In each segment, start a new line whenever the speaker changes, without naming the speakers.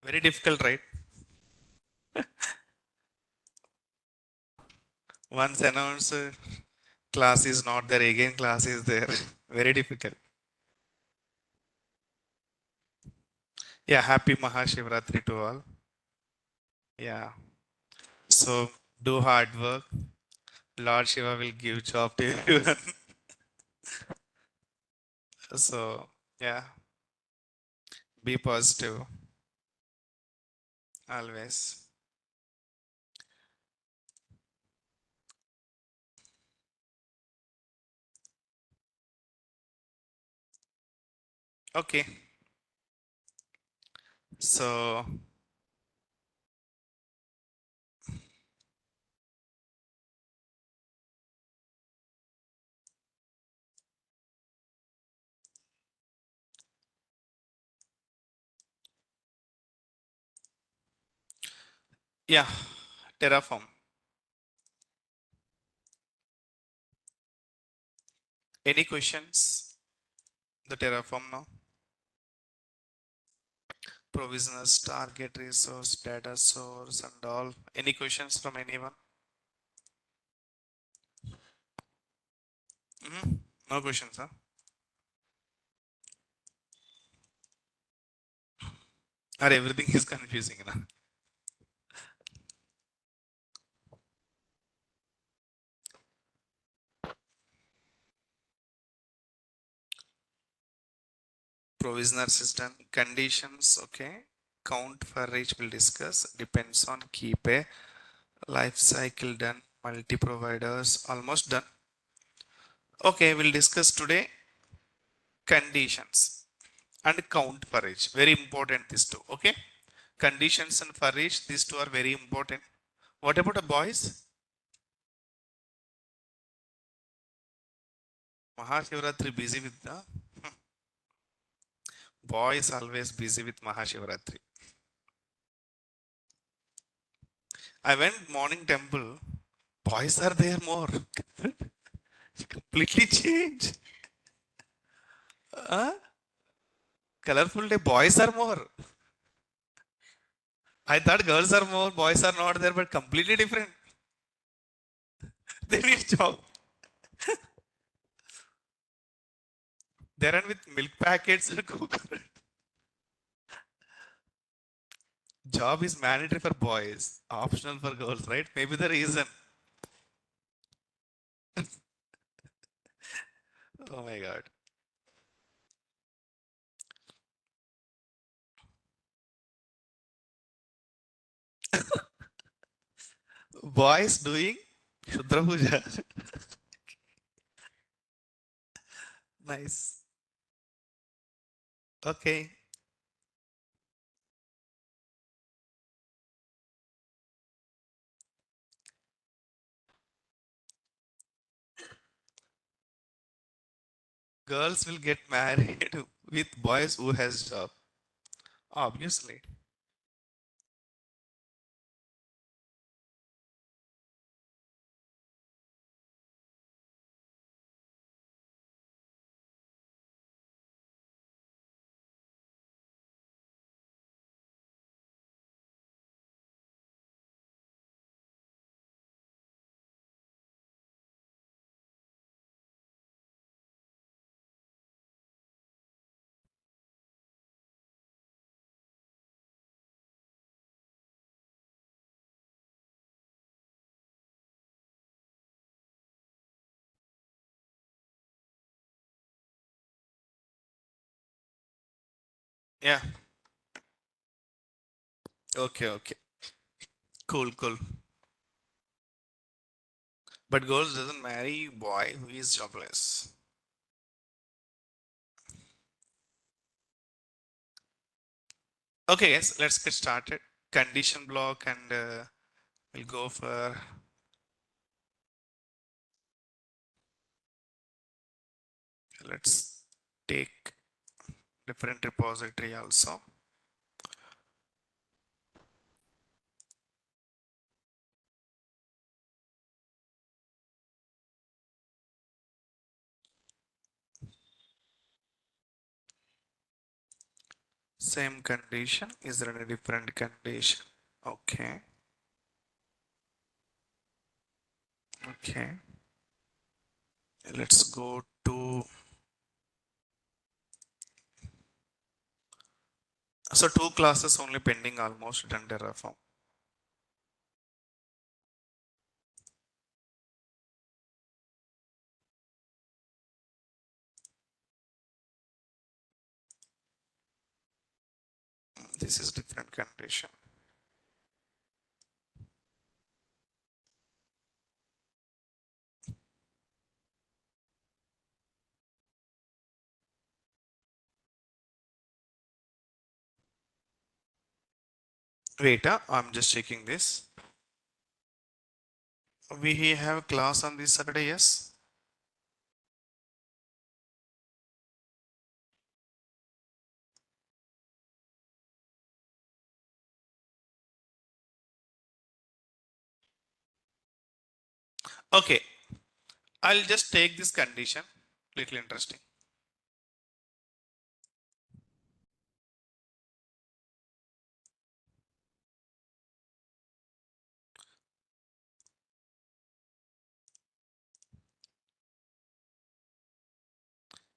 Very difficult, right? Once announced class is not there, again class is there. Very difficult. Yeah, happy Mahashivratri to all. Yeah. So do hard work. Lord Shiva will give job to everyone. So yeah, be positive always. Okay. So yeah, Terraform. Any questions? The Terraform now. Provisioners, target resource, data source, and all. Any questions from anyone? No questions, huh? Or everything is confusing now. Provisioner system conditions, okay. Count for each will discuss. Depends on key pay. Life cycle done. Multi providers almost done. Okay, we'll discuss today conditions and count for each. Very important these two. Okay. Conditions and for each, these two are very important. What about the boys? Mahashivratri busy with the boys always busy with Mahashivratri. I went morning temple. Boys are there more. Completely changed. Huh? Colorful day. Boys are more. I thought girls are more, boys are not there, but completely different. They need job. They run with milk packets and coconut. Job is mandatory for boys, optional for girls, right? Maybe the reason. Oh my god. Boys doing Shudra Puja. Nice. Okay. Girls will get married with boys who has job. Obviously. Yeah. Okay, okay. Cool, cool. But girls doesn't marry boy who is jobless. Okay, yes, let's get started. Condition block and we'll go for let's take different repository also. Same condition. Is there any different condition? Okay. Okay. Let's go to, so two classes only pending almost done Terraform. This is different condition. Wait, I'm just checking this. We have class on this Saturday, yes? Okay, I'll just take this condition. Little interesting.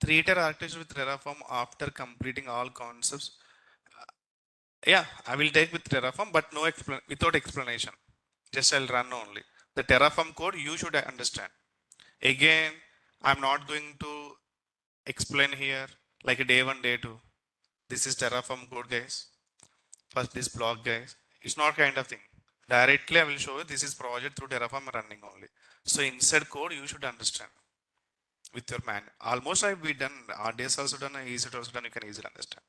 Three-tier architecture with Terraform after completing all concepts. Yeah, I will take with Terraform, but no without explanation. Just I'll run only. The Terraform code you should understand. Again, I'm not going to explain here like a day one, day two. This is Terraform code, guys. First this block, guys. It's not kind of thing. Directly I will show you this is project through Terraform running only. So inside code you should understand with your man. Almost I've been done. RDS also done, EZ also done. You can easily understand.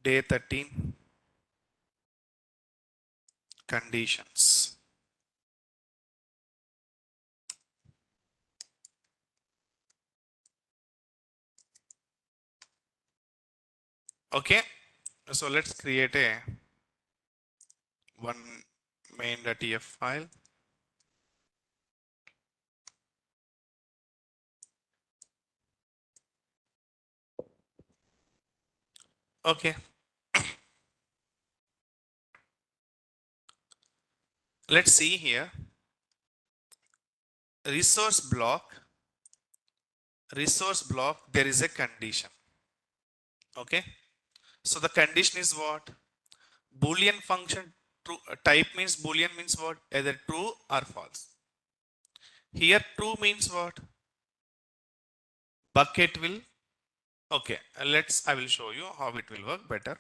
Day 13 conditions. Okay, so let's create a one main.tf file. Okay, let's see here. Resource block, there is a condition. Okay, so the condition is what? Boolean function true type means Boolean means what? Either true or false. Here true means what? Bucket will. Okay, I will show you how it will work better.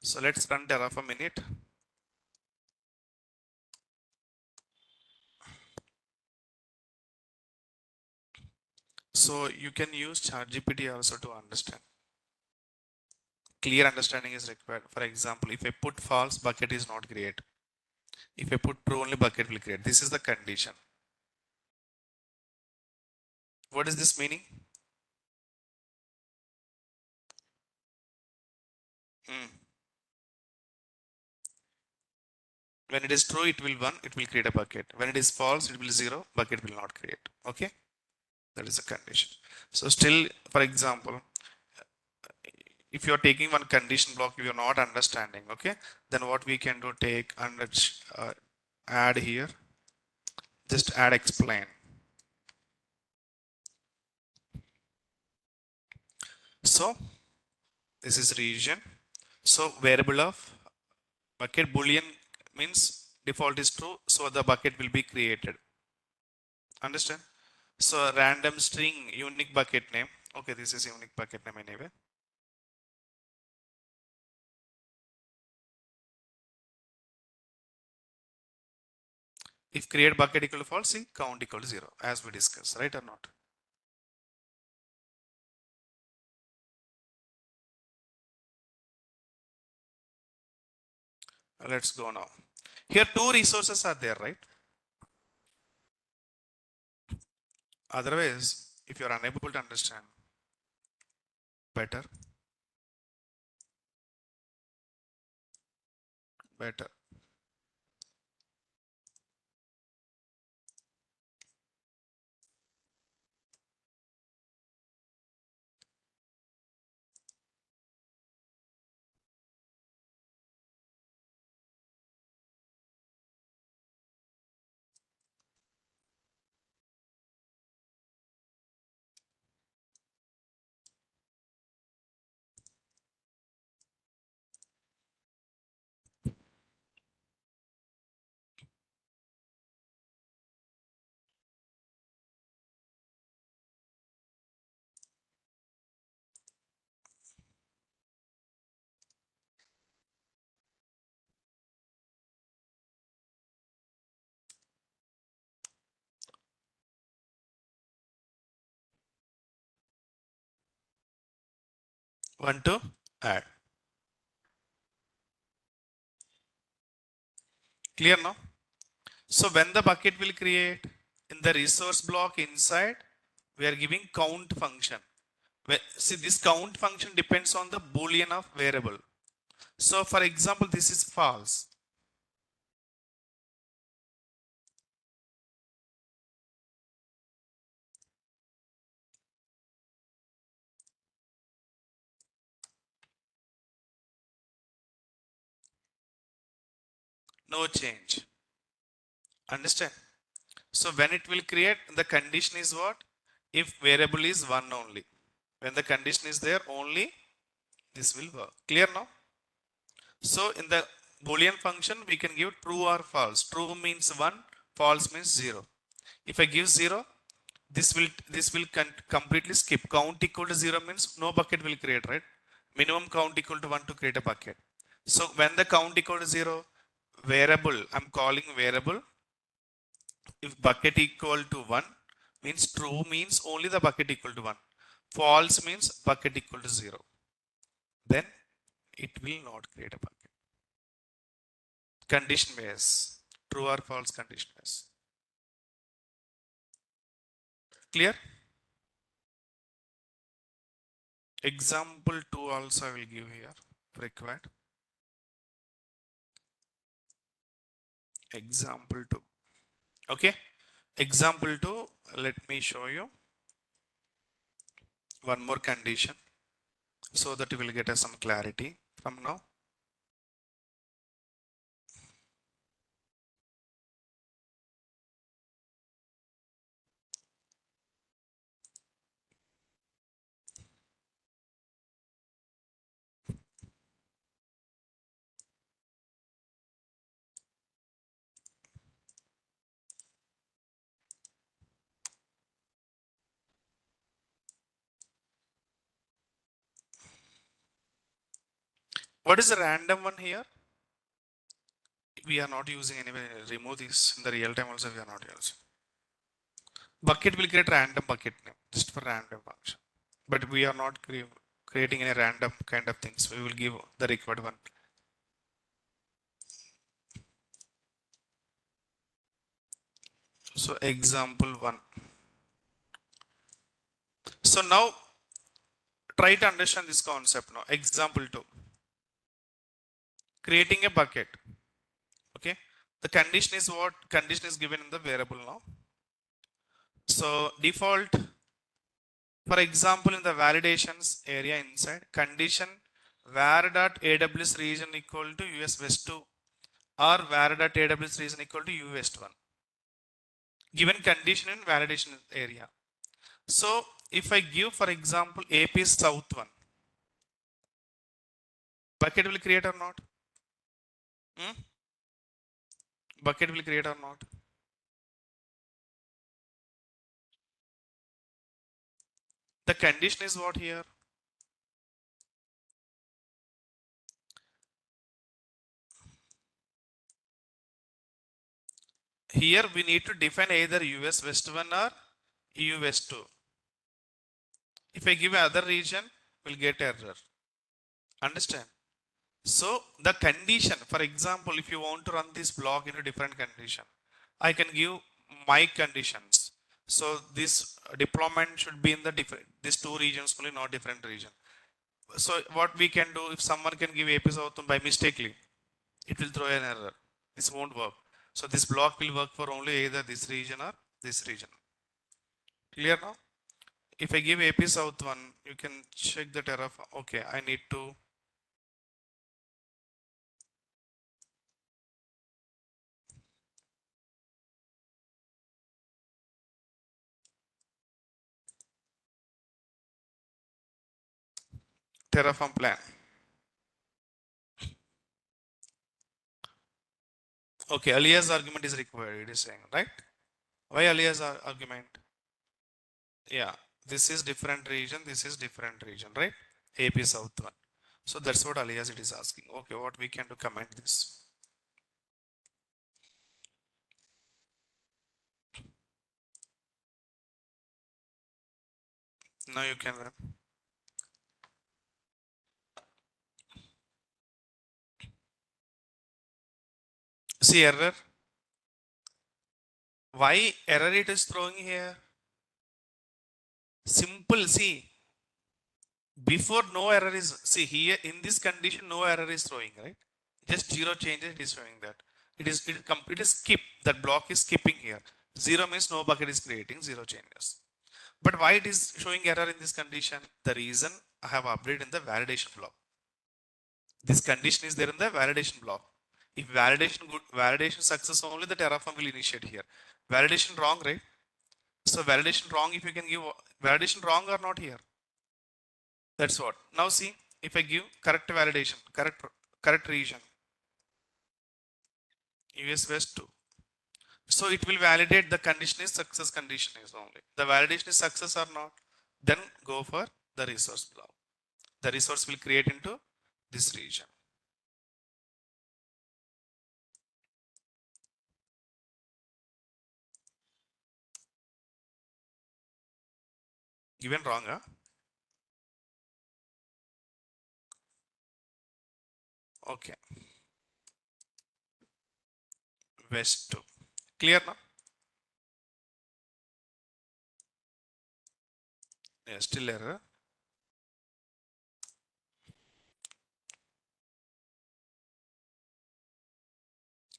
So let's run Terraform init. So you can use ChatGPT also to understand. Clear understanding is required. For example, if I put false, bucket is not create. If I put true, only bucket will create. This is the condition. What is this meaning? Hmm. When it is true, it will one, it will create a bucket. When it is false, it will zero, bucket will not create. Okay, that is a condition. So still, for example, if you are taking one condition block, if you are not understanding, okay, then what we can do, take and add here, just add explain. So this is region. So variable of bucket boolean means default is true, so the bucket will be created. Understand? So random string unique bucket name. Okay, this is unique bucket name anyway. If create bucket equal to false, see count equal to 0 as we discussed, right or not? Let's go now. Here two resources are there, right? Otherwise, if you are unable to understand, better, better. Want to add. Clear now? So when the bucket will create in the resource block inside, we are giving count function. See, this count function depends on the boolean of variable. So for example, this is false. No change. Understand? So when it will create, the condition is what? If variable is one only. When the condition is there, only this will work. Clear now? So in the Boolean function, we can give true or false. True means 1, false means 0. If I give 0, this will completely skip. Count equal to 0 means no bucket will create, right? Minimum count equal to 1 to create a bucket. So when the count equal to 0, variable, I'm calling variable. If bucket equal to 1 means true means only the bucket equal to 1. False means bucket equal to 0. Then it will not create a bucket. Condition base. True or false condition base. Clear? Example 2 also I will give here if required. Example 2. Okay. Example 2, let me show you one more condition so that you will get some clarity from now. What is the random one here? We are not using anyway. Remove this in the real time also we are not using. Bucket will create random bucket name just for random function. But we are not creating any random kind of things. We will give the required one. So example 1. So now try to understand this concept now. Example 2. Creating a bucket. Okay. The condition is what? Condition is given in the variable now. So default, for example, in the validations area inside, condition var.aws region equal to US West 2 or var.aws region equal to U West 1. Given condition in validation area. So if I give, for example, AP South 1, bucket will create or not? Bucket will create or not? The condition is what here? Here we need to define either US West 1 or EU West 2. If I give another region, we'll get error. Understand? So the condition, for example, if you want to run this block into different condition, I can give my conditions. So this deployment should be in the different, these two regions only, not different region. So what we can do, if someone can give AP South by mistakenly, it will throw an error. This won't work. So this block will work for only either this region or this region. Clear now? If I give AP South one, you can check the Terraform. Okay, I need to Terraform plan. Okay, alias argument is required, it is saying, right? Why alias argument? Yeah, this is different region, this is different region, right? AP South one. So that's what alias it is asking. Okay, what we can do, comment this. Now you can run. See error. Why error it is throwing here? Simple, see. Before no error is, see here in this condition, no error is throwing, right? Just zero changes, it is showing that. It is skip, that block is skipping here. Zero means no bucket is creating, zero changes. But why it is showing error in this condition? The reason I have updated in the validation block. This condition is there in the validation block. If validation good, validation success only, the Terraform will initiate here. Validation wrong, right? So validation wrong, if you can give validation wrong or not here. That's what. Now see, if I give correct validation, correct region, US West 2. So it will validate the condition is success, condition is only. The validation is success or not. Then go for the resource block. The resource will create into this region. Given wrong, huh? Okay. West 2. Clear now? Yeah, still error.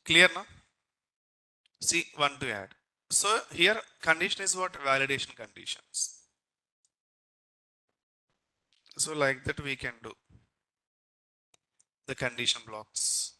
Clear now? See, one to add. So here condition is what? Validation conditions. So like that we can do the condition blocks.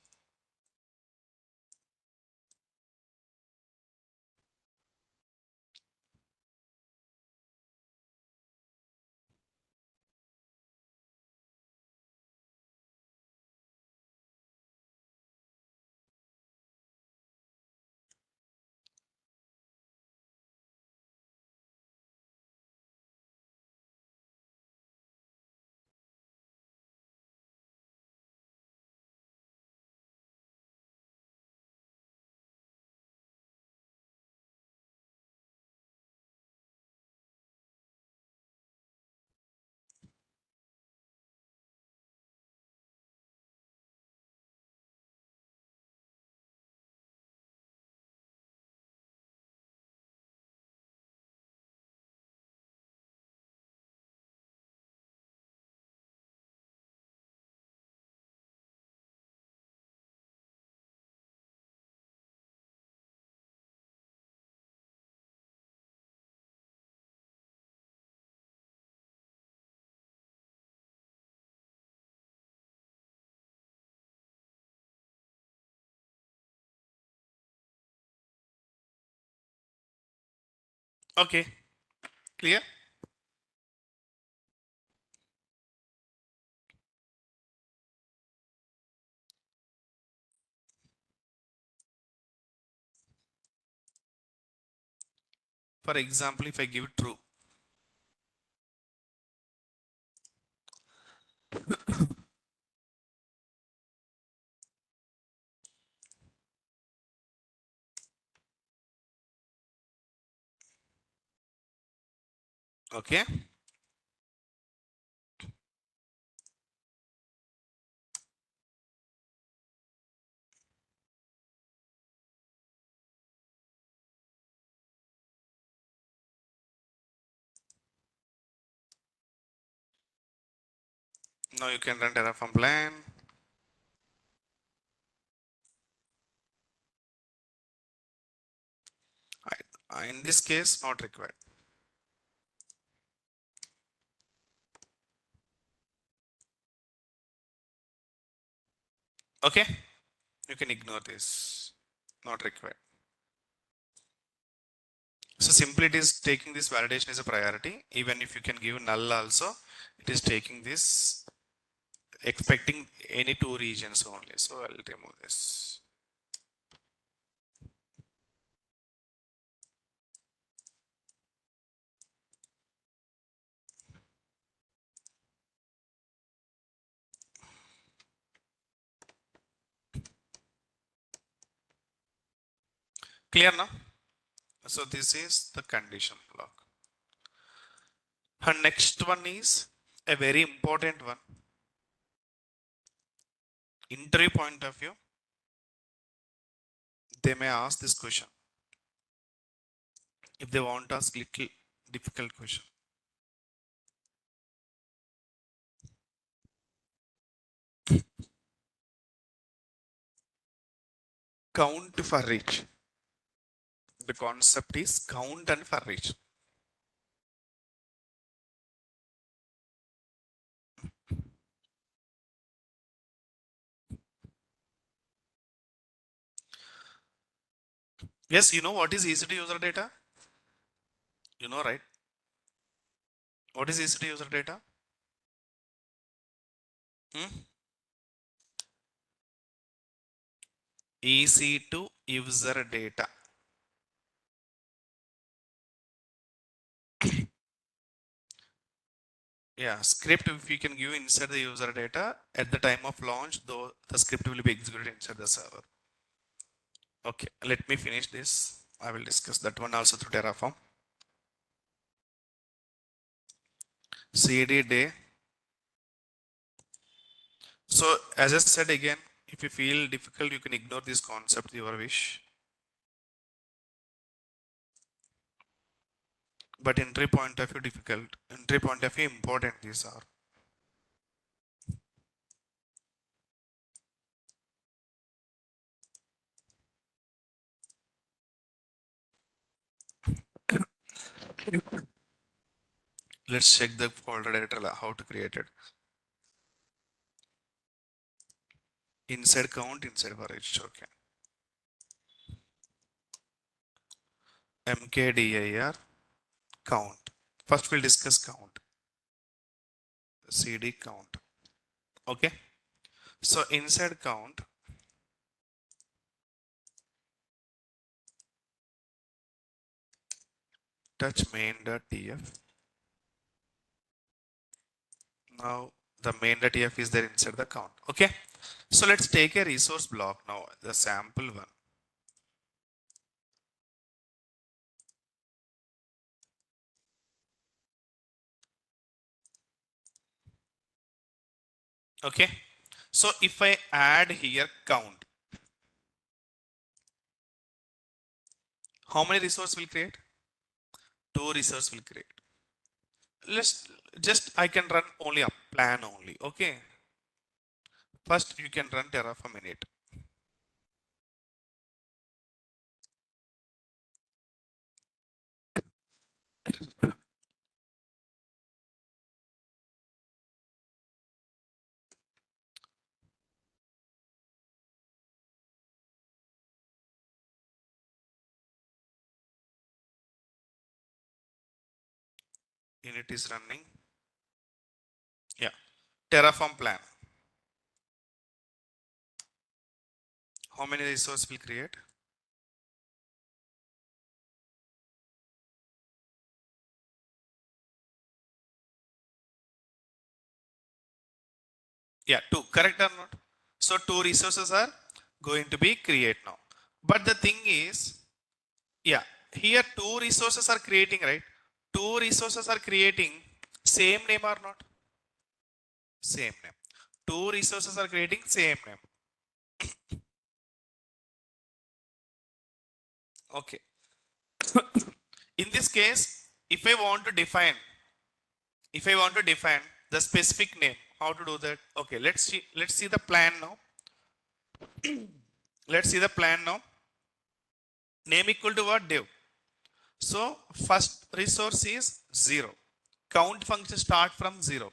Okay, clear? For example, if I give true, okay, Now you can run Terraform plan. In this case, not required. Okay, you can ignore this, not required. So simply it is taking this validation as a priority. Even if you can give null also, it is taking this, expecting any two regions only. So I'll remove this. Clear now? So this is the condition block. And next one is a very important one. Interview point of view, they may ask this question. If they want to ask little difficult question. Count for each. The concept is count and for each. Yes, you know what is EC2 user data? You know, right? What is EC2 user data? EC2 user data. Yeah, script if you can give inside the user data at the time of launch, though the script will be executed inside the server. Okay, let me finish this. I will discuss that one also through Terraform. CD day. So as I said again, if you feel difficult, you can ignore this concept, your wish. But entry point of view difficult. Entry point of view important these are. Let's check the folder editor how to create it. Inside count, inside for each. Okay. mkdir count. First we'll discuss count. CD count. Okay. So inside count, touch main.tf. Now the main.tf is there inside the count. Okay. So let's take a resource block now, the sample one. Okay. So if I add here count, how many resources will create? 2 resources will create. Let's just, I can run only a plan only. Okay. First you can run Terraform init. Init is running. Yeah. Terraform plan. How many resources will create? Yeah, 2. Correct or not? So 2 resources are going to be create now. But the thing is, yeah, here 2 resources are creating, right? 2 resources are creating same name or not? Same name. 2 resources are creating same name. Okay. In this case, if I want to define the specific name, how to do that? Okay, let's see the plan now. Let's see the plan now. Name equal to what? Div. So first resource is 0. Count function start from 0.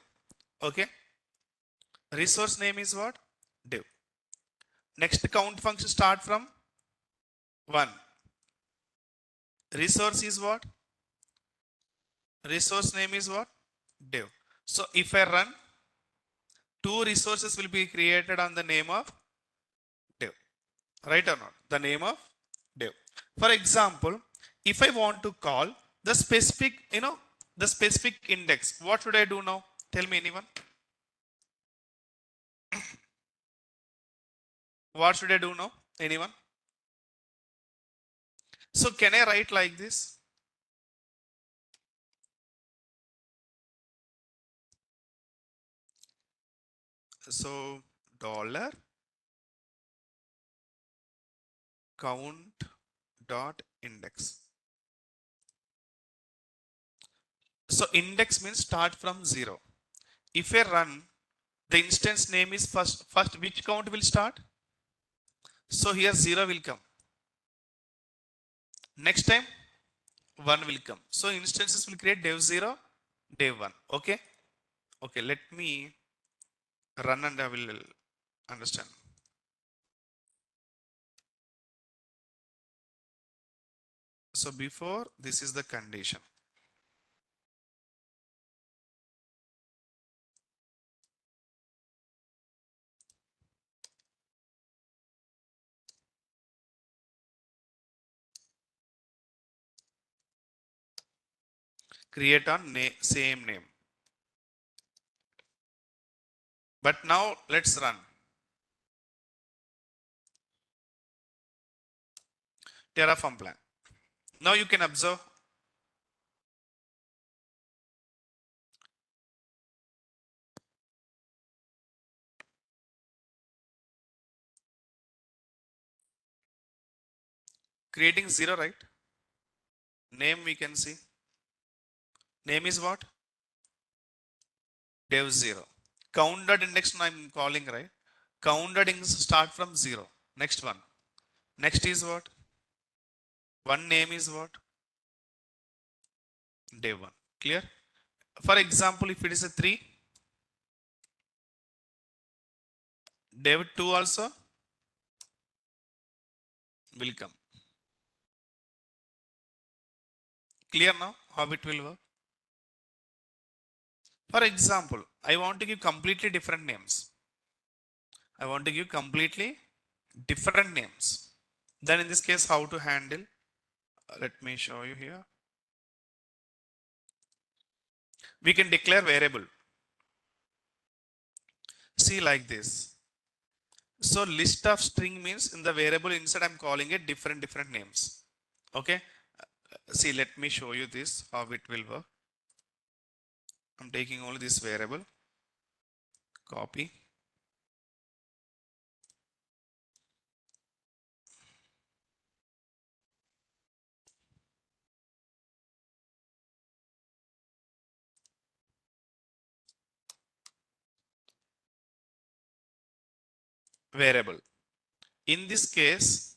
Okay. Resource name is what? Div. Next count function start from 1. Resource is what? Resource name is what? Div. So if I run, 2 resources will be created on the name of div. Right or not? The name of div. For example, if I want to call the specific, the specific index, what should I do now? Tell me anyone. What should I do now? Anyone? So can I write like this? So dollar count dot index. So index means start from 0. If I run, the instance name is first. First, which count will start? So here 0 will come. Next time 1 will come. So instances will create dev 0, dev 1. Okay. Okay. Let me run and I will understand. So before this is the condition. Create on same name. But now let's run. Terraform plan. Now you can observe. Creating 0, right? Name we can see. Name is what? Dev 0. Counted index I'm calling, right? Counted index start from 0. Next one. Next is what? One name is what? Dev 1. Clear? For example, if it is a 3, dev 2 also will come. Clear now how it will work? For example, I want to give completely different names. I want to give completely different names. Then in this case, how to handle? Let me show you here. We can declare variable. See like this. So list of string means in the variable inside I'm calling it different names. Okay. See, let me show you this, how it will work. I'm taking only this variable. Copy. Variable. In this case,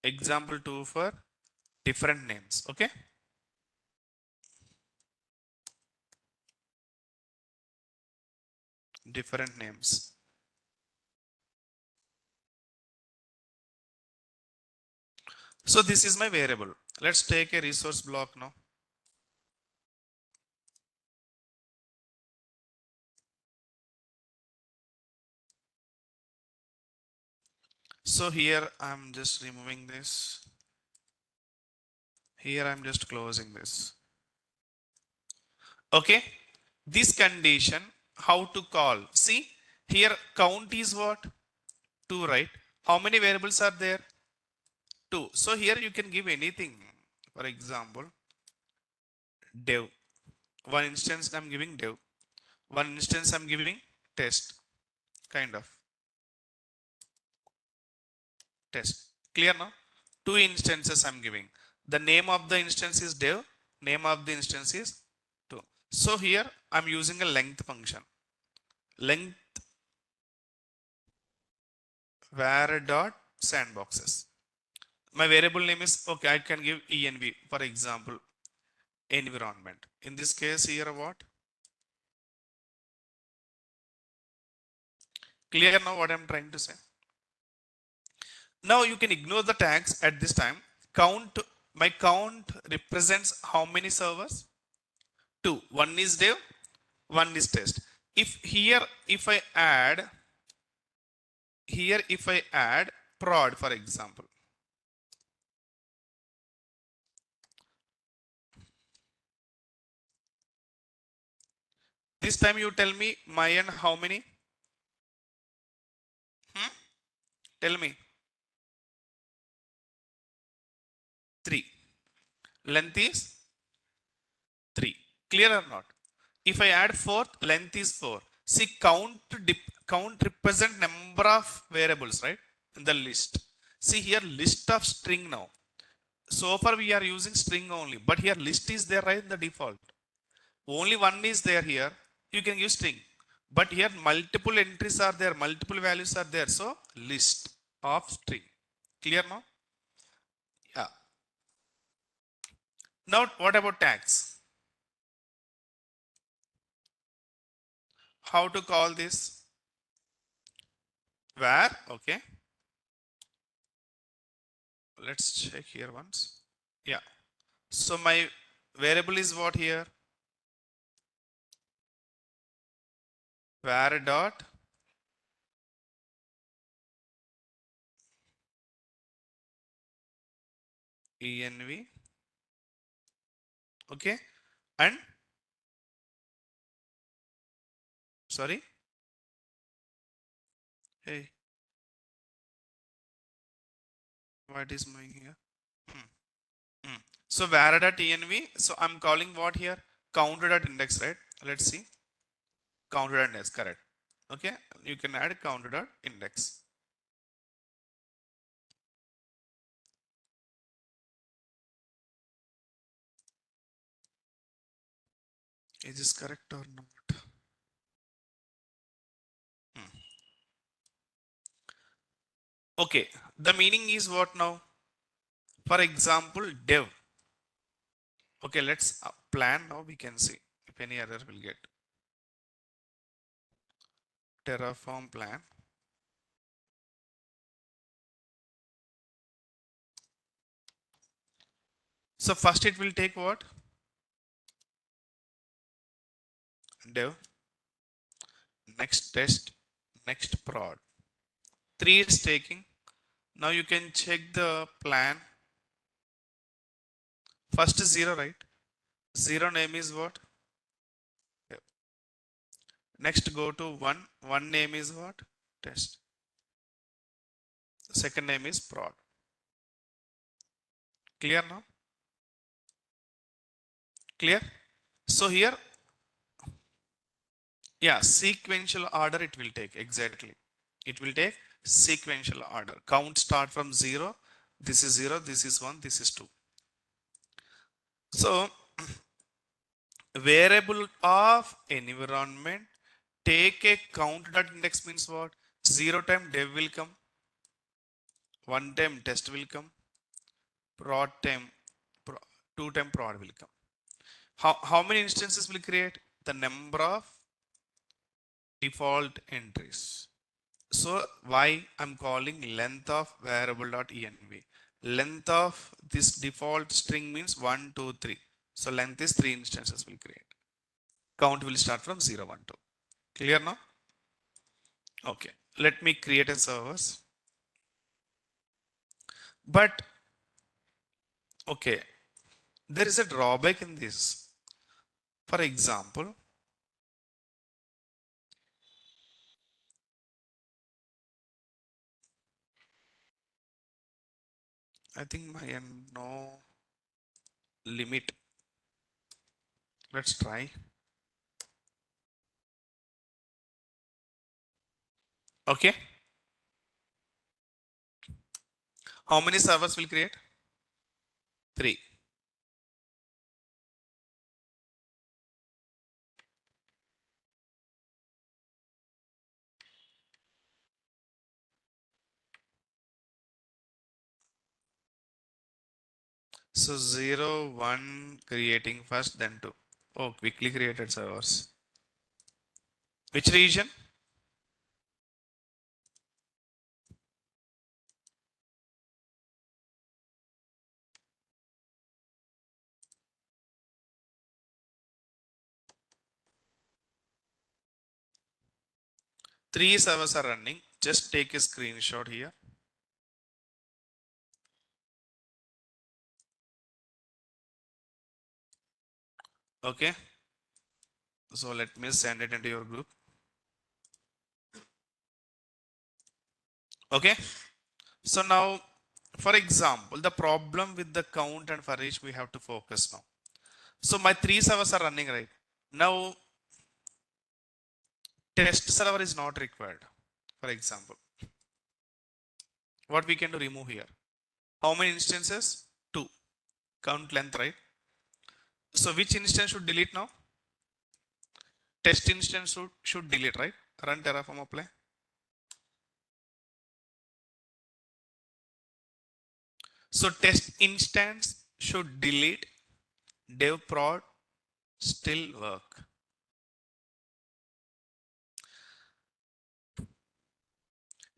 example 2 for different names. Okay. Different names. So this is my variable. Let's take a resource block now. So here I'm just removing this. Here I'm just closing this. Okay. This condition, how to call? See, here count is what? 2, right? How many variables are there? 2. So here you can give anything. For example, dev. One instance I'm giving dev. One instance I'm giving test. kind of test. Clear now? Two instances I'm giving. The name of the instance is dev, name of the instance is to. So here I'm using a length function. Length var dot sandboxes. My variable name is, okay, I can give env, for example, environment. In this case here what? Clear now what I'm trying to say? Now you can ignore the tags at this time. Count, my count represents how many servers? Two. One is dev, one is test. If here, if I add prod, for example, this time you tell me my n how many? Hmm? Tell me. 3. Length is 3. Clear or not? If I add fourth, length is 4. See, count represent number of variables, right? In the list. See here, list of string now. So far we are using string only, but here list is there, right? The default. Only one is there here. You can use string. But here multiple entries are there, multiple values are there. So list of string. Clear now? Yeah. Now what about tags? How to call this? Where? Okay. Let's check here once. Yeah. So my variable is what here? Var dot env. Okay. And sorry. Hey, what is my here? Hmm. Hmm. So var dot env. So I'm calling what here? Counter dot index, right? Let's see. Counter dot index, correct. Okay. You can add counter dot index. Is this correct or not? Hmm. Okay. The meaning is what now? For example, dev. Okay, let's plan now. We can see if any error will get. Terraform plan. So first it will take what? Dev. Next test. Next prod. 3 is taking. Now you can check the plan. First is 0, right? 0 name is what? Dev. Next go to 1. 1 name is what? Test. Second name is prod. Clear now? Clear? So here, yeah, sequential order it will take. Exactly. It will take sequential order. Count start from 0. This is 0. This is 1. This is 2. So variable of environment take a count dot index means what? 0 time dev will come. 1 time test will come. Prod time, 2 time prod will come. How many instances will create? The number of default entries. So why I'm calling length of variable dot env. Length of this default string means 1, 2, 3. So length is 3 instances will create. Count will start from 0, 1, 2. Clear now? Okay. Let me create a servers. But okay, there is a drawback in this. For example, I think my no limit. Let's try. Okay. How many servers will create? 3. So 0, 1 creating first, then 2. Oh, quickly created servers. Which region? Three servers are running. Just take a screenshot here. Okay. So let me send it into your group. Okay. So now, for example, the problem with the count and for each we have to focus now. So my 3 servers are running right now. Test server is not required. For example, what we can do, remove here. How many instances? 2. Count length, right? So which instance should delete now? Test instance should delete, right? Run Terraform apply. So test instance should delete. Dev prod still work.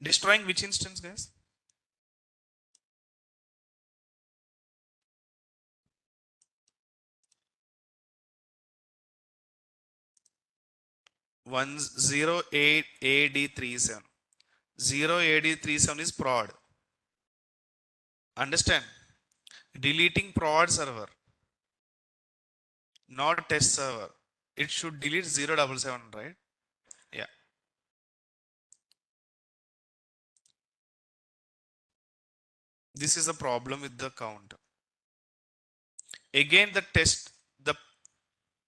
Destroying which instance, guys? One 08 AD37. 0 AD37 is prod. Understand? Deleting prod server, not test server. It should delete 077, right? Yeah. This is a problem with the count. Again, the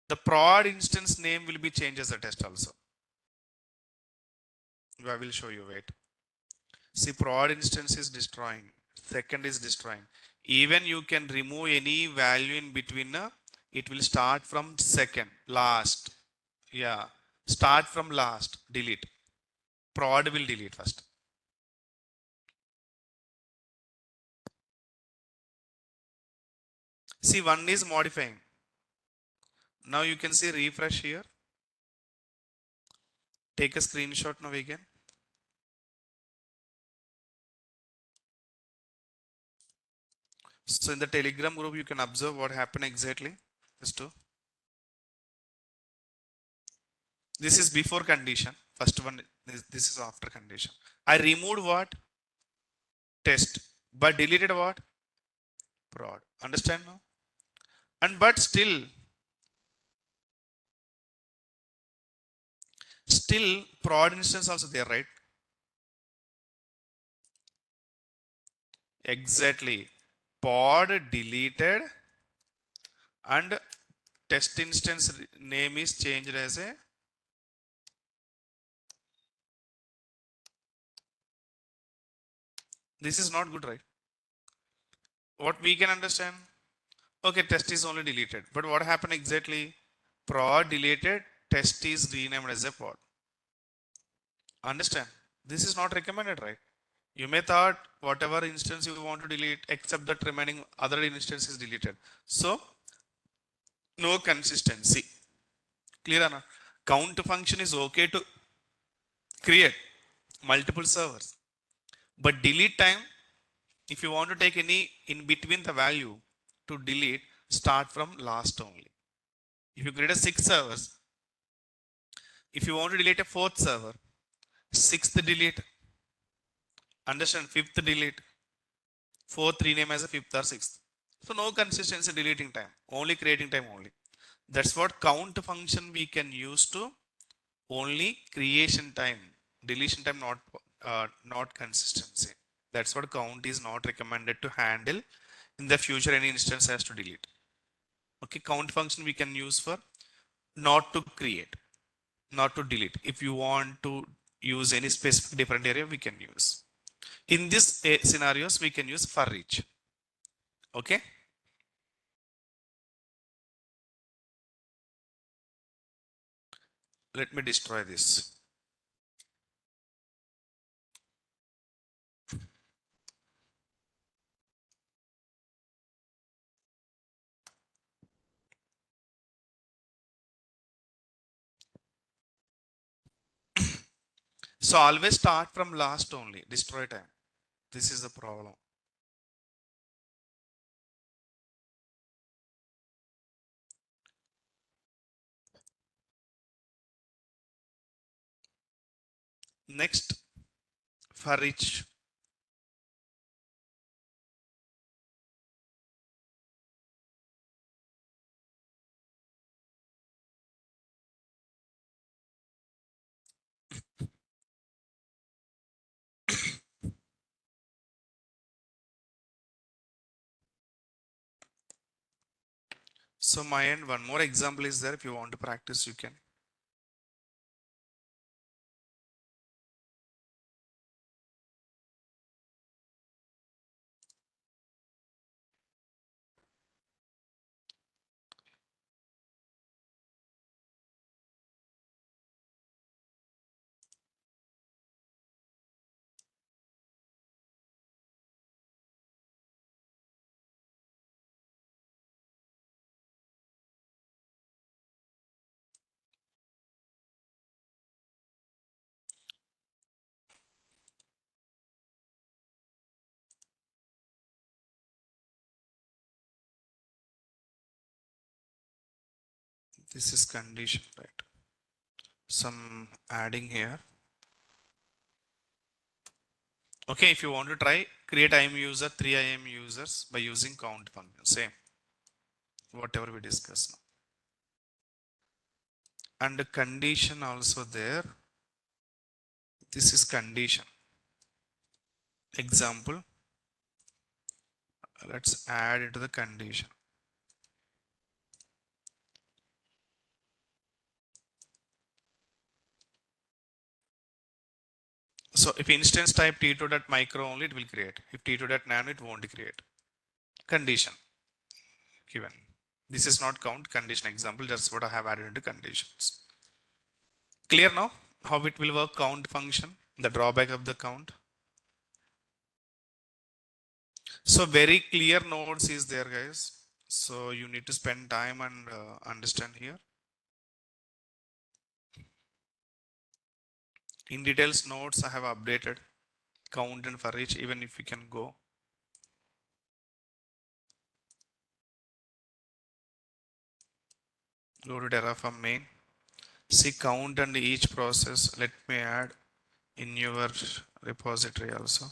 the prod instance name will be changed as a test also. I will show you. Wait. See, prod instance is destroying. Second is destroying. Even you can remove any value in between. It will start from second, last. Yeah. Start from last. Delete. Prod will delete first. See, one is modifying. Now you can see refresh here. Take a screenshot now again. So in the Telegram group, you can observe what happened exactly. Just to. This is before condition. First one, this is after condition. I removed what? Test. But deleted what? Prod. Understand now? And but still prod instance also there, right? Exactly. Pod deleted and test instance name is changed as a. This is not good, right? What we can understand? Okay, test is only deleted. But what happened exactly? Prod deleted, test is renamed as a pod. Understand? This is not recommended, right? You may thought whatever instance you want to delete, except that remaining other instance is deleted. So, no consistency. Clear or not? Count function is okay to create multiple servers. But delete time, if you want to take any in between the value to delete, start from last only. If you create a 6 servers, if you want to delete a 4th server, 6th delete, understand, 5th delete, 4th rename as a 5th or 6th. So no consistency deleting time, only creating time only. That's what count function we can use to only creation time, deletion time not consistency. That's what count is not recommended to handle. In the future, any instance has to delete. Okay, count function we can use for not to create, not to delete. If you want to use any specific different area, we can use. In this scenarios, we can use for each. Okay. Let me destroy this. So always start from last only, destroy time. This is the problem. Next, for each. So my end, one more example is there. If you want to practice, you can. This is condition, right? Some adding here. Okay, if you want to try, create IAM user, 3 IAM users by using count function. Same, whatever we discussed now. And the condition also there. This is condition. Example. Let's add it to the condition. So if instance type t2.micro only, it will create. If t2.nano, it won't create. Condition given. This is not count, condition example. That's what I have added into conditions. Clear now how it will work, count function, the drawback of the count. So very clear notes is there, guys. So you need to spend time and understand here. In details notes I have updated count and for each, even if we can go. Go to Terraform main. See count and each process. Let me add in your repository also.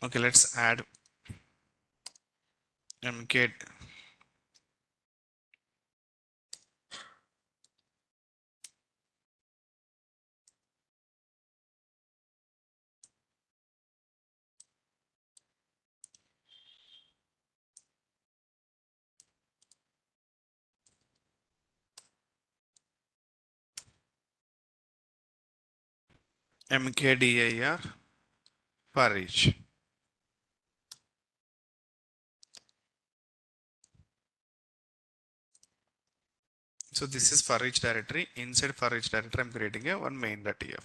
Okay, let's add mk mkdir for each. So this is for each directory. Inside for each directory, I'm creating a one main.tf.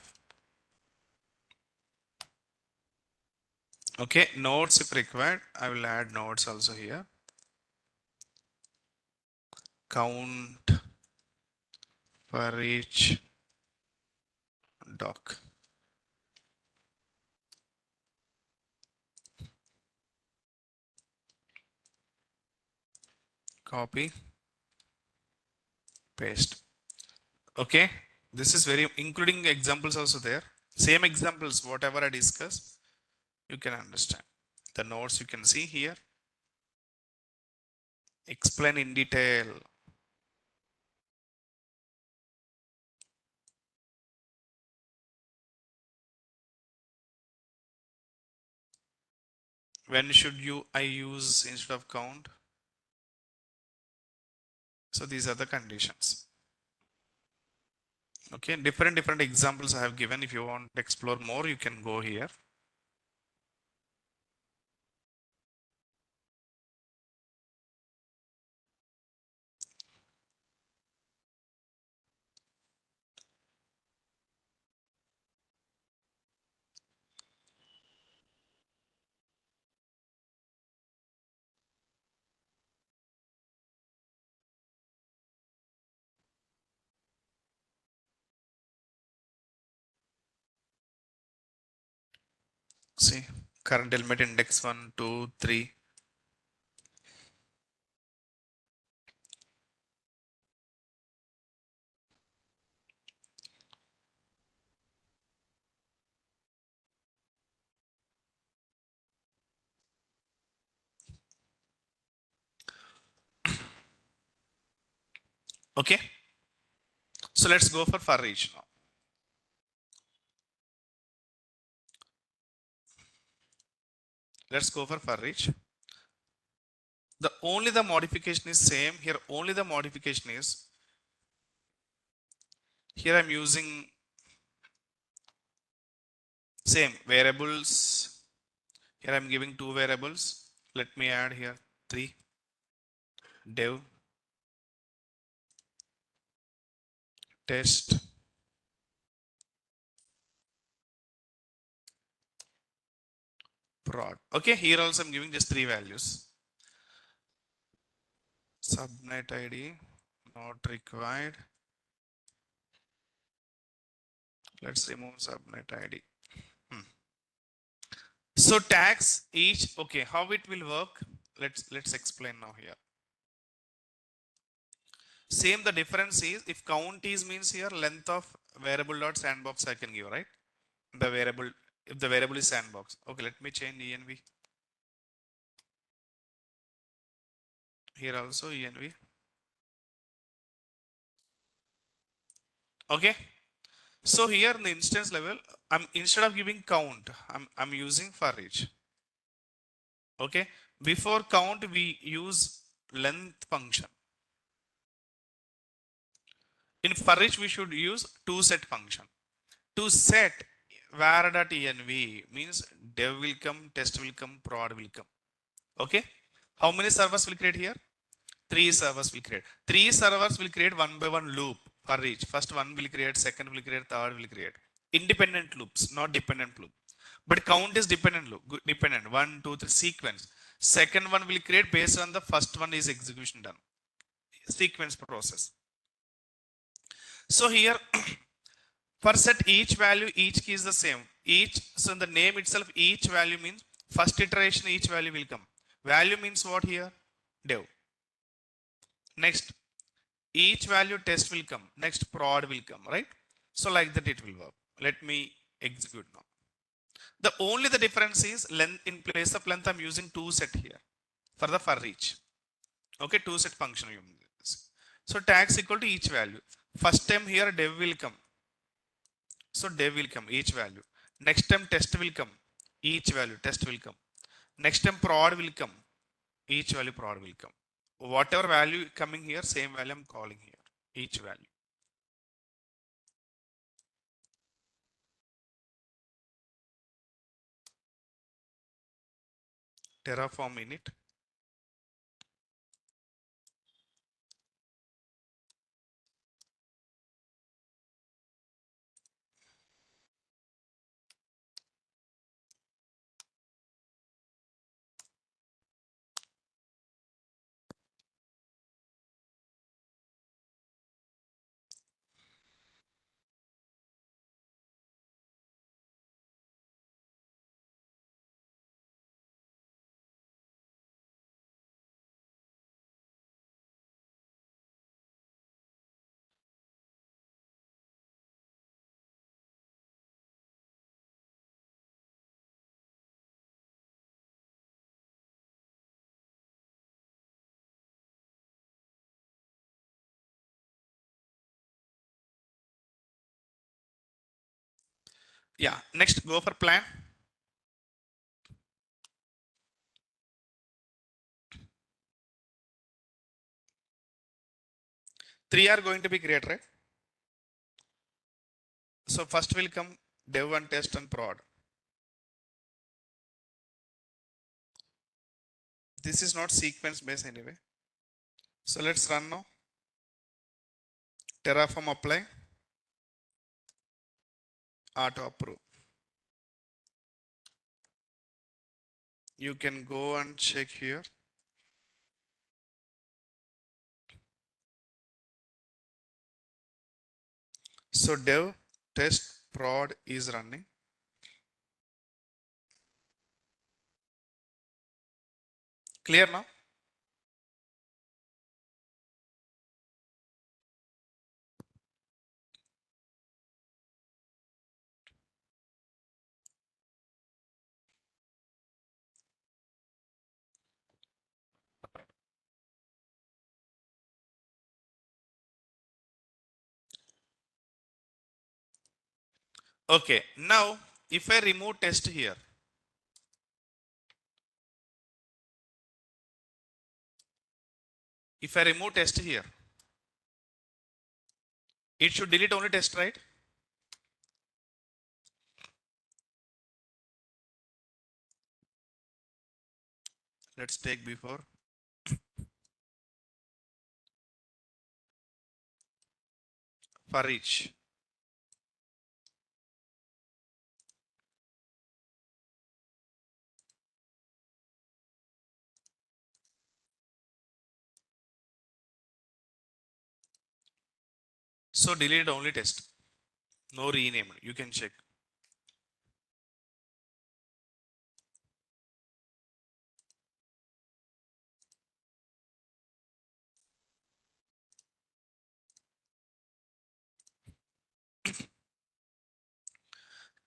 Okay, nodes if required, I will add nodes also here. Count for each doc. Copy, paste. Okay, this is very, including examples also there. Same examples, whatever I discuss, you can understand. The notes you can see here. Explain in detail. When should I use instead of count? So these are the conditions. Okay, different examples I have given. If you want to explore more, you can go here. See, current element index 1, 2, 3. Okay, so let's go for each now. Let's go for each. The only the modification is same here. Only the modification is here. I'm using same variables. Here I'm giving two variables. Let me add here 3 dev test prod. Okay, here also I'm giving just three values. Subnet ID not required. Let's remove subnet ID. So tags each. Okay, how it will work? Let's explain now here. Same, the difference is if count is means here length of variable dot sandbox I can give, right? The variable, if the variable is sandbox. Okay, let me change env. Here also env. Okay. So here in the instance level, I'm instead of giving count, I'm using for each. Okay. Before count, we use length function. In for each, we should use toSet function. ToSet var.env means dev will come, test will come, prod will come. Okay. How many servers will create here? Three servers will create. Three servers will create one by one loop for each. First one will create, second will create, third will create. Independent loops, not dependent loop. But count is dependent loop, dependent. 1, 2, 3 sequence. Second one will create based on the first one is execution done. Sequence process. So here for set each value, each key is the same. Each, so in the name itself, each value means first iteration, each value will come. Value means what here? Dev. Next, each value test will come. Next, prod will come, right? So like that it will work. Let me execute now. The only the difference is length. In place of length, I'm using toSet here for the for each. Okay, toSet function. So tags equal to each value. First time here dev will come. So dev will come each value. Next time test will come. Each value test will come. Next time prod will come. Each value prod will come. Whatever value coming here, same value I'm calling here. Each value. Terraform init. Yeah. Next, go for plan. Three are going to be created, right? So first will come dev and test and prod. This is not sequence based anyway. So let's run now. Terraform apply, auto approve. You can go and check here. So dev test prod is running. Clear now? Okay, now if I remove test here, if I remove test here, it should delete only test, right? Let's take before. For each. So delete only test. No rename. You can check.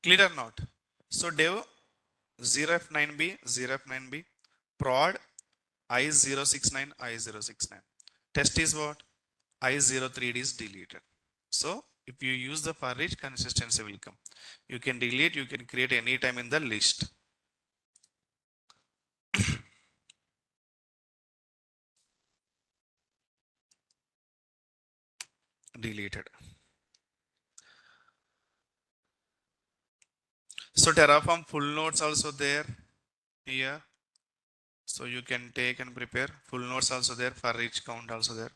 Clear or not? So dev 0f9b, 0f9b, prod I069, I069. Test is what? I03 is deleted. So if you use the for each, consistency will come. You can delete, you can create any time in the list. Deleted. So Terraform full nodes also there here. So you can take and prepare full nodes also there, for each count also there.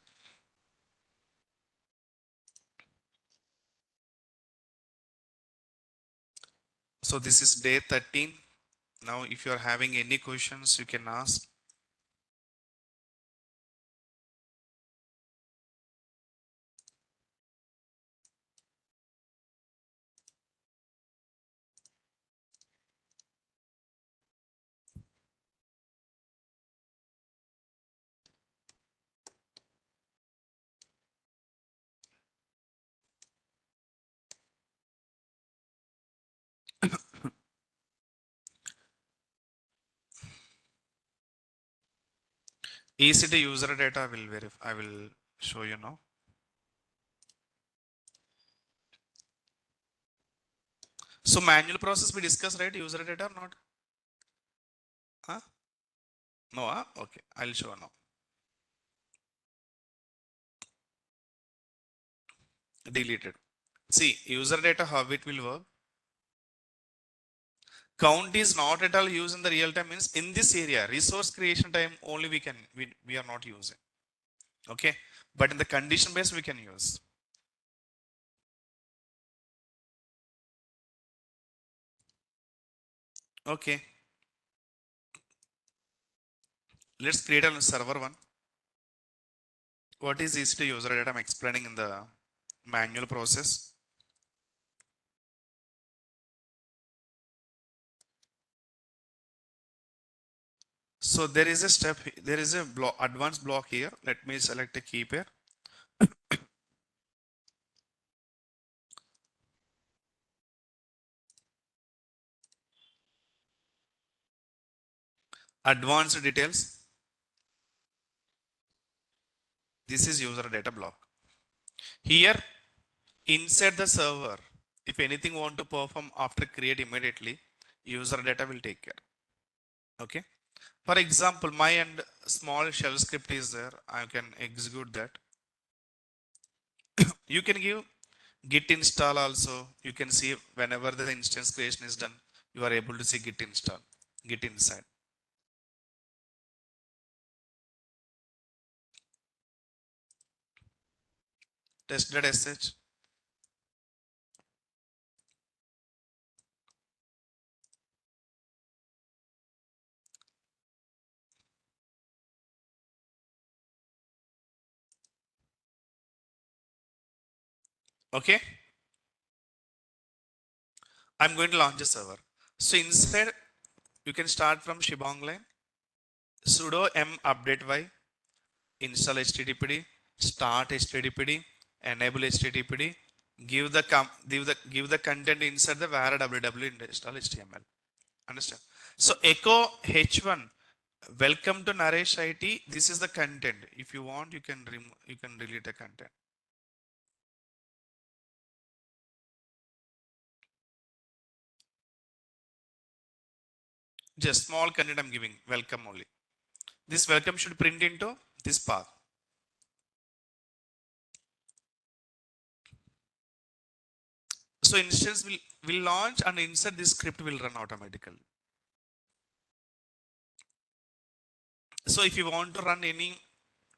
So this is day 13. Now if you are having any questions, you can ask. EC2 user data I will verify. I will show you now. So manual process we discussed, right? User data or not? Huh? No, huh? Okay. I'll show now. Deleted. See, user data, how it will work. Count is not at all used in the real time, means in this area, resource creation time only we are not using. Okay. But in the condition base, we can use. Okay. Let's create a server one. What is EC2 user data? I'm explaining in the manual process. So there is a step, there is a block, advanced block here. Let me select a key pair. Advanced details. This is user data block. Here inside the server, if anything want to perform after create immediately, user data will take care. Okay. For example, my end small shell script is there. I can execute that. You can give git install also. You can see whenever the instance creation is done, you are able to see git install, git inside. Test.sh. Okay. I'm going to launch a server. So inside, you can start from shebang line, sudo m update y, install httpd, start httpd, enable httpd, give the content inside the var www install html. Understand? So echo h1, welcome to Naresh IT. This is the content. If you want, you can delete the content. Just small content I'm giving, welcome only. This welcome should print into this path. So instance will launch and inside this script will run automatically. So if you want to run any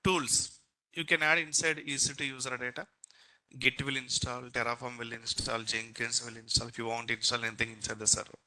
tools, you can add inside EC2 user data. Git will install, Terraform will install, Jenkins will install. If you want to install anything inside the server.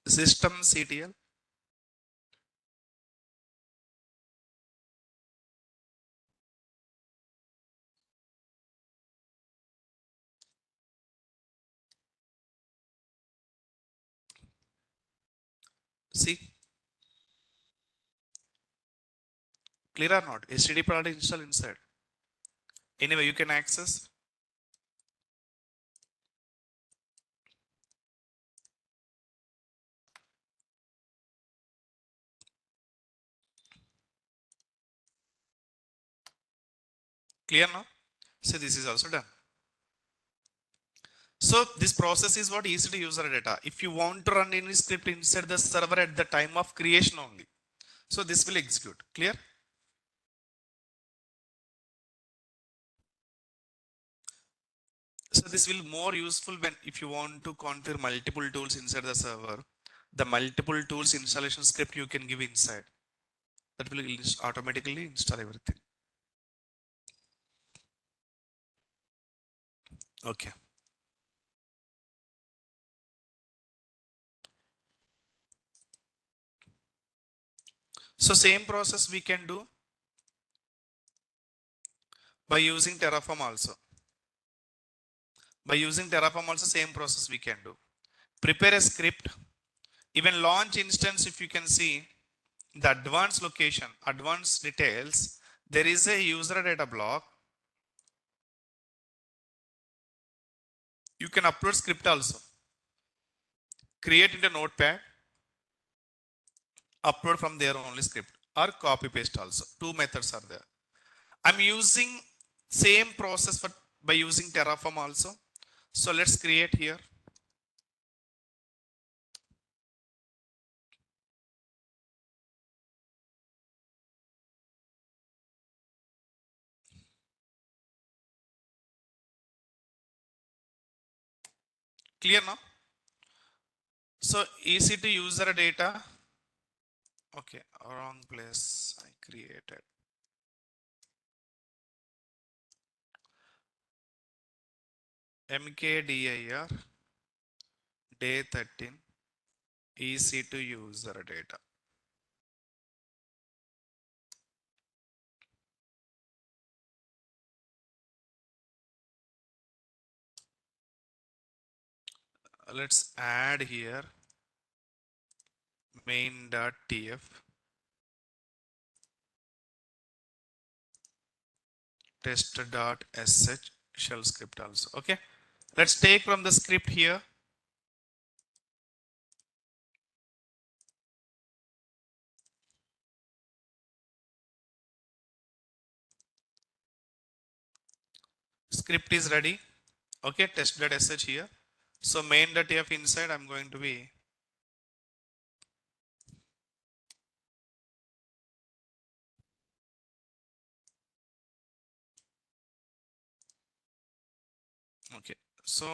Systemctl. See, clear or not? HTTP product install inside. Anyway, you can access. Clear now? So this is also done. So this process is what EC2 user data. If you want to run any script inside the server at the time of creation only, so this will execute. Clear? So this will more useful when if you want to configure multiple tools inside the server, the multiple tools installation script you can give inside. That will automatically install everything. Okay. So same process we can do by using Terraform also. By using Terraform also same process we can do. Prepare a script. Even launch instance, if you can see the advanced location, advanced details, there is a user data block. You can upload script also. Create in a notepad, upload from there only script or copy paste also. Two methods are there. I'm using same process for by using Terraform also. So let's create here. Clear now? So EC2 user data. Okay, wrong place I created. mkdir day 13 EC2 user data. Let's add here main.tf. test.sh shell script also. Okay, let's take from the script here. Script is ready. Okay, test.sh here. So main.tf inside I'm going to be okay. So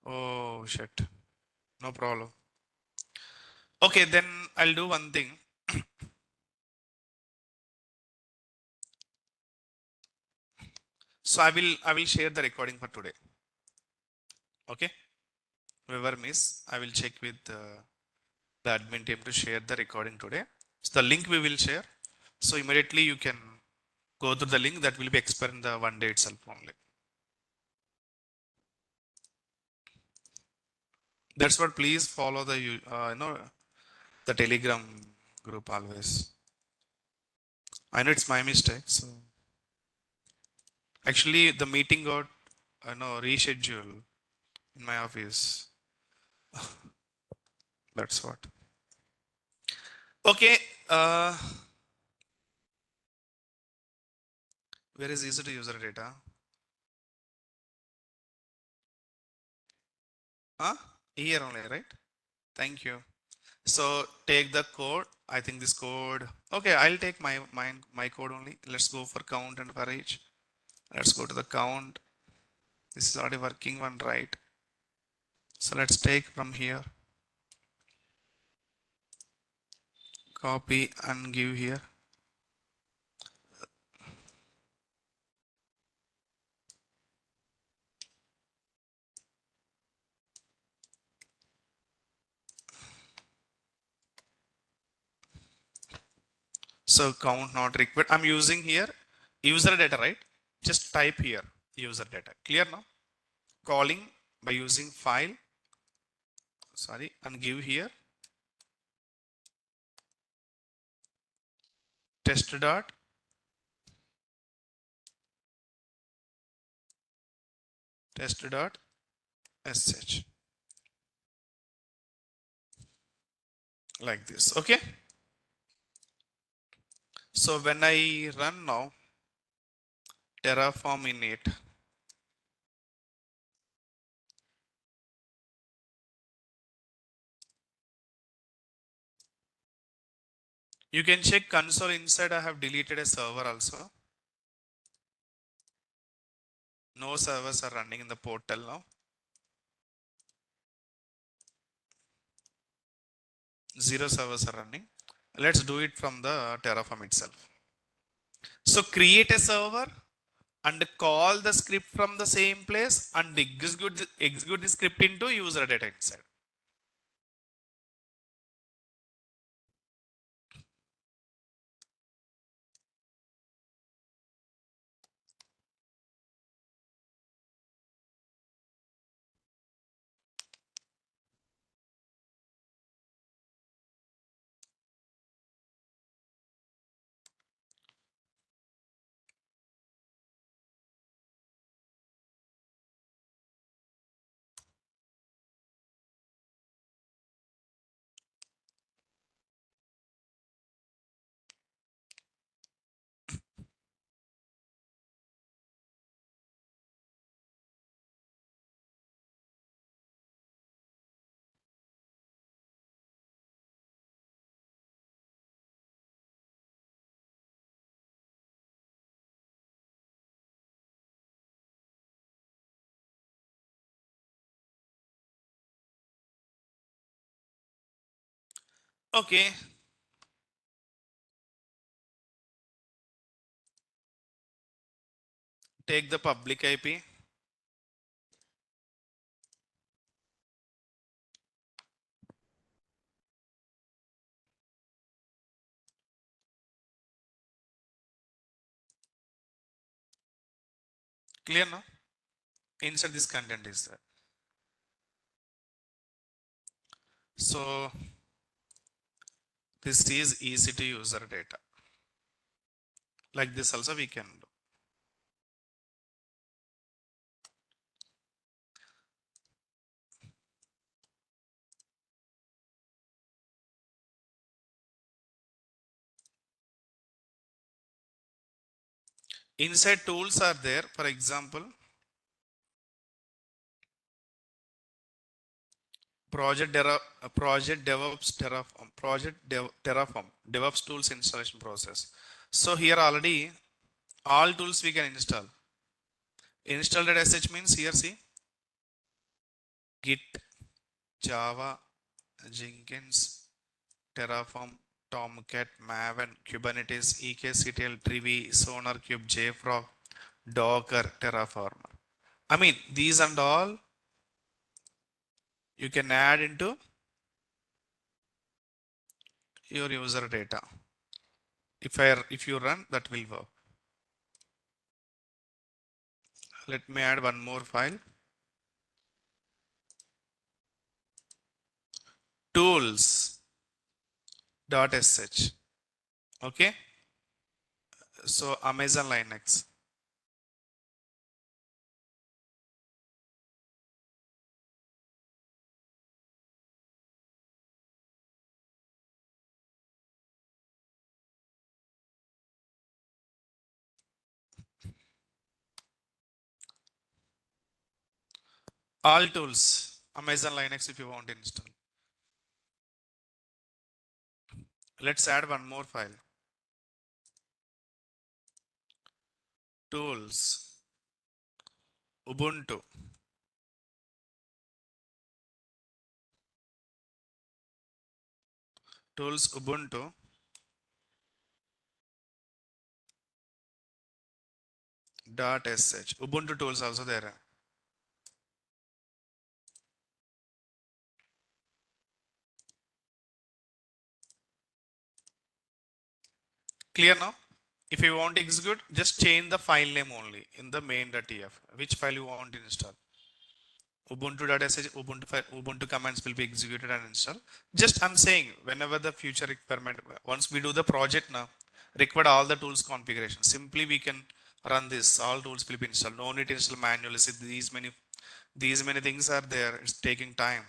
oh shit, no problem. Okay, then I'll do one thing. So I will share the recording for today. Okay, whoever miss, I will check with the admin team to share the recording today. So the link we will share. So immediately you can go to the link that will be expired in the one day itself only. That's what. Please follow the the Telegram group always. I know it's my mistake. So actually the meeting got rescheduled in my office. That's what. Okay. Where is easy to user data? Huh? Here only, right? Thank you. So take the code. I think this code. Okay, I'll take my code only. Let's go for count and for each. Let's go to the count. This is already working one, right? So let's take from here. Copy and give here. So count not required. I'm using here user data, right? Just type here user data. Clear now? Calling by using file. Sorry, and give here test dot test dot sh like this. Okay. So when I run now Terraform init, you can check console inside. I have deleted a server also. No servers are running in the portal now. Zero servers are running. Let's do it from the Terraform itself. So create a server and call the script from the same place and execute the script into user data inside. Okay. Take the public IP. Clear now? Inside this content is there. So this is easy to user data. Like this also we can do. Inside tools are there. For example, project DevOps Terraform, Terraform, DevOps tools installation process. So here already all tools we can install. Install.sh means here see Git, Java, Jenkins, Terraform, Tomcat, Maven, Kubernetes, EKCTL, Trivi, SonarQube, JFrog, Docker, Terraform. I mean, these and all you can add into your user data. If you run, that will work. Let me add one more file. Tools.sh. Okay. So Amazon Linux. All tools. Amazon Linux if you want to install. Let's add one more file. Tools. Ubuntu. Tools Ubuntu. .sh. Ubuntu tools also there. Clear now? If you want to execute, just change the file name only in the main.tf. Which file you want to install? Ubuntu.sh, Ubuntu commands will be executed and installed. Just I'm saying, whenever the future requirement, once we do the project now, required all the tools configuration. Simply we can run this. All tools will be installed. No need to install manually. See, these many things are there. It's taking time.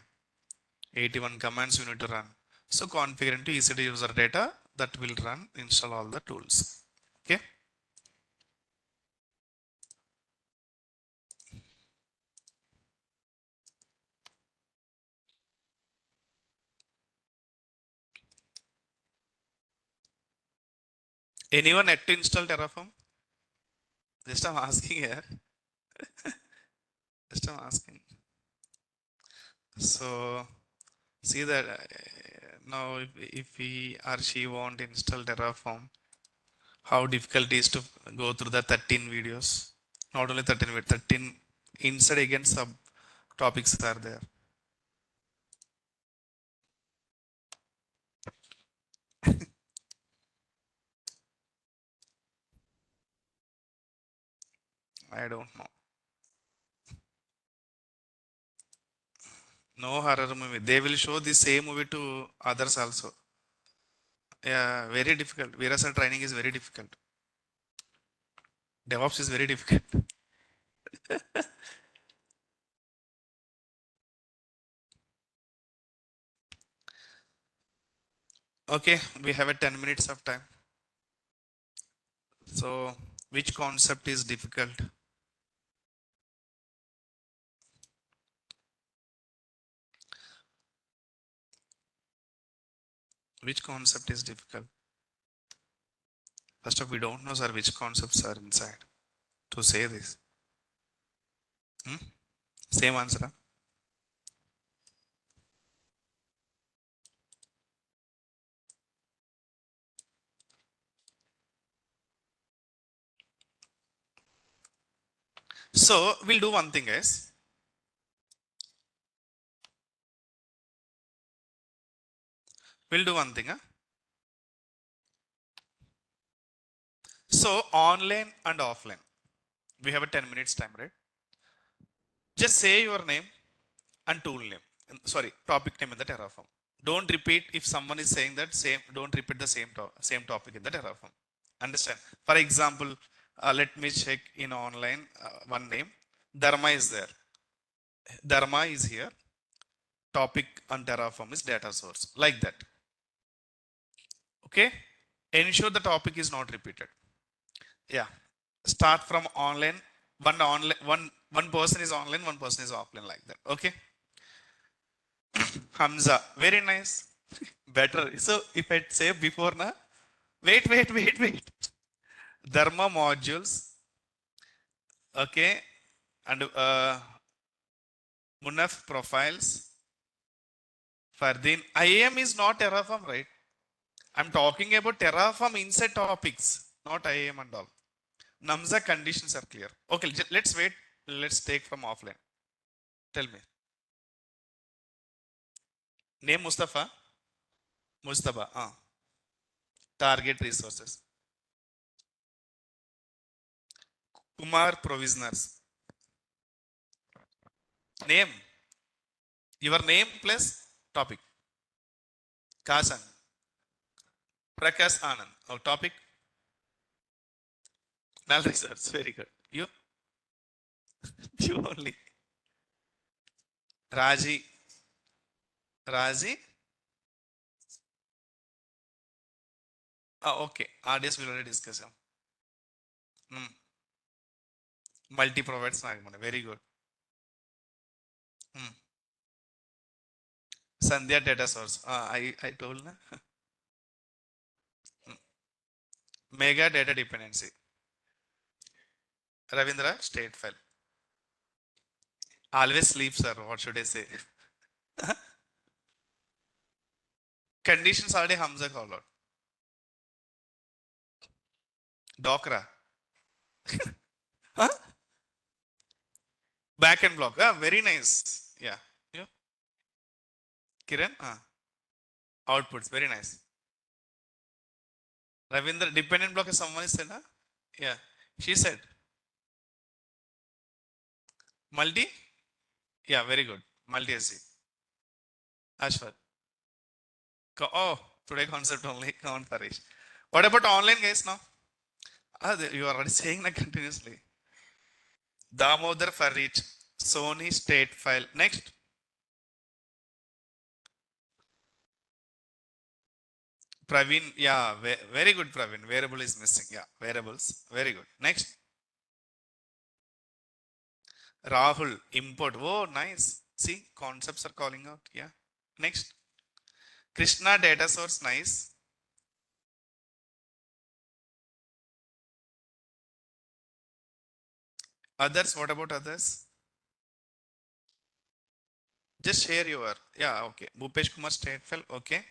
81 commands you need to run. So configure into EC2 user data that will run, install all the tools. Okay. Anyone yet to install Terraform? Just I'm asking here. Just I'm asking. So see that now if he or she want to install Terraform, how difficult it is to go through the 13 videos. Not only 13 but 13 inside again sub topics are there. I don't know. No horror movie. They will show the same movie to others also. Yeah, very difficult. Virasal training is very difficult. DevOps is very difficult. Okay, we have a 10 minutes of time. So, which concept is difficult? Which concept is difficult? First of all, we don't know, sir, which concepts are inside to say this. Hmm? Same answer. Huh? So, we'll do one thing, guys. We'll do one thing. Huh? So, online and offline. We have a 10 minutes time, right? Just say your name and tool name. Sorry, topic name in the Terraform. Don't repeat if someone is saying that same. Don't repeat the same topic in the Terraform. Understand? For example, let me check in online one name. Dharma is there. Dharma is here. Topic on Terraform is data source. Like that. Okay. Ensure the topic is not repeated. Yeah. Start from online. One person is online, one person is offline, like that. Okay. Hamza. Very nice. Better. So if I say before na, wait. Dharma modules. Okay. And Munaf profiles. Fardin. IAM is not Terraform, right? I'm talking about Terraform inside topics, not IAM and all. Namza conditions are clear. Okay, let's wait. Let's take from offline. Tell me. Name Mustafa. Mustafa. Target resources. Kumar provisioners. Name. Your name plus topic. Kasan. Prakash Anand. Oh, topic. Null research. Very good. You? You only. Raji. Raji. Okay. RDS we already discussed. Hmm. Multi provides. Very good. Hmm. Sandhya data source. I told na. Mega data dependency. Ravindra state file. Always sleep, sir. What should I say? Conditions already Hamza called out. Dokra. Huh? Back and block. Very nice. Yeah. You? Kiran? Outputs. Very nice. Ravindra, dependent block is someone is said, huh? Yeah. She said. Multi? Yeah, very good. Multi SC. Ashwat. Oh, today concept only. Come on, Parish. What about online guys now? You are already saying that continuously. Damodar for reach. Sony state file. Next. Praveen. Yeah, very good, Praveen. Variable is missing. Yeah, variables. Very good. Next. Rahul. Import. Oh, nice. See, concepts are calling out. Yeah. Next. Krishna data source. Nice. Others. What about others? Just share your. Yeah, okay. Bhupesh Kumar state file. Okay.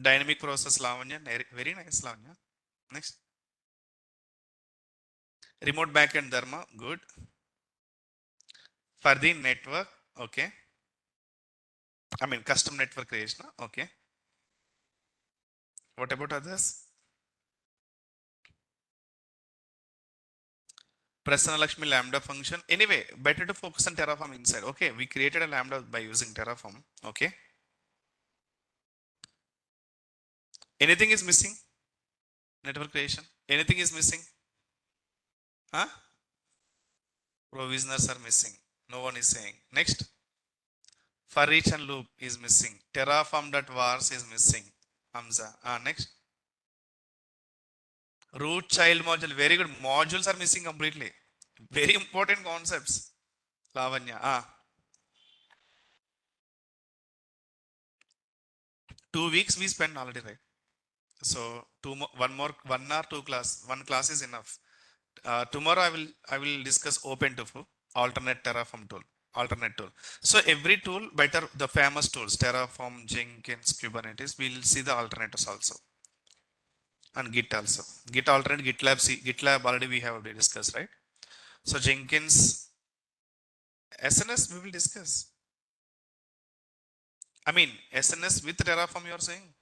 Dynamic process Lavanya. Very nice, Lavanya. Next. Remote backend Dharma. Good. For the network. Okay. I mean, custom network creation. Okay. What about others? Prasanna Lakshmi Lambda function. Anyway, better to focus on Terraform inside. Okay. We created a Lambda by using Terraform. Okay. Anything is missing? Network creation. Anything is missing? Huh? Provisioners are missing. No one is saying. Next. For each and loop is missing. Terraform.vars is missing. Hamza. Next. Root child module. Very good. Modules are missing completely. Very important concepts. Lavanya. 2 weeks we spent already, right? So one more 1 hour 2 class. One class is enough. Tomorrow I will discuss OpenTofu, alternate Terraform tool, alternate tool. So every tool better the famous tools Terraform, Jenkins, Kubernetes. We'll see the alternatives also and Git also. Git alternate, GitLab. See GitLab already we have already discussed, right? So Jenkins, SNS we will discuss. I mean SNS with Terraform. You are saying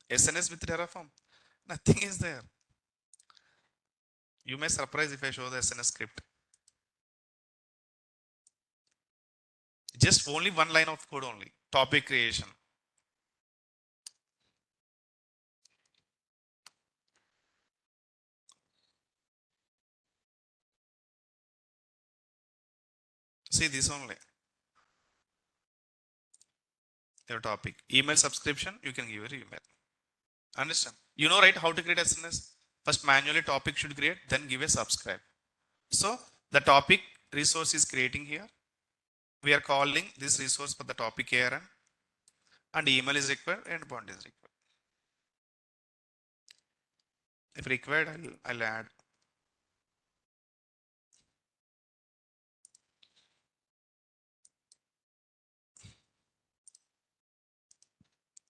SNS with Terraform? Nothing is there. You may surprise if I show the SNS script. Just only one line of code only. Topic creation. See this only. Your topic. Email subscription, you can give your email. Understand? You know, right, how to create SNS? First manually topic should create, then give a subscribe. So the topic resource is creating here. We are calling this resource for the topic ARN, and email is required, endpoint is required. If required, I'll add.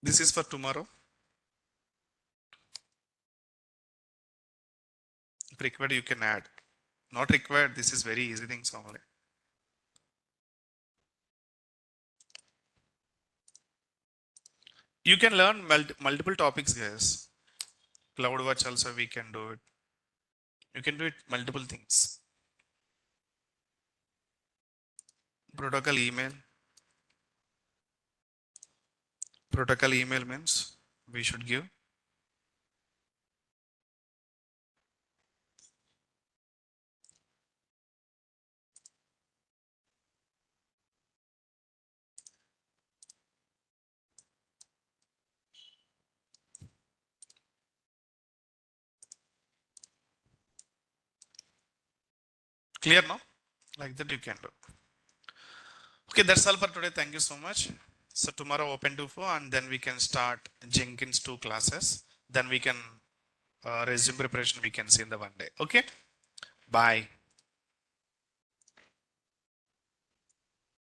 This is for tomorrow. If required, you can add. Not required, this is very easy things only. You can learn multiple topics, guys. CloudWatch also we can do it. You can do it multiple things. Protocol email. Protocol email means we should give. Clear now? Like that you can do. Okay, that's all for today. Thank you so much. So tomorrow open to 4 and then we can start Jenkins 2 classes. Then we can resume preparation we can see in the one day. Okay. Bye.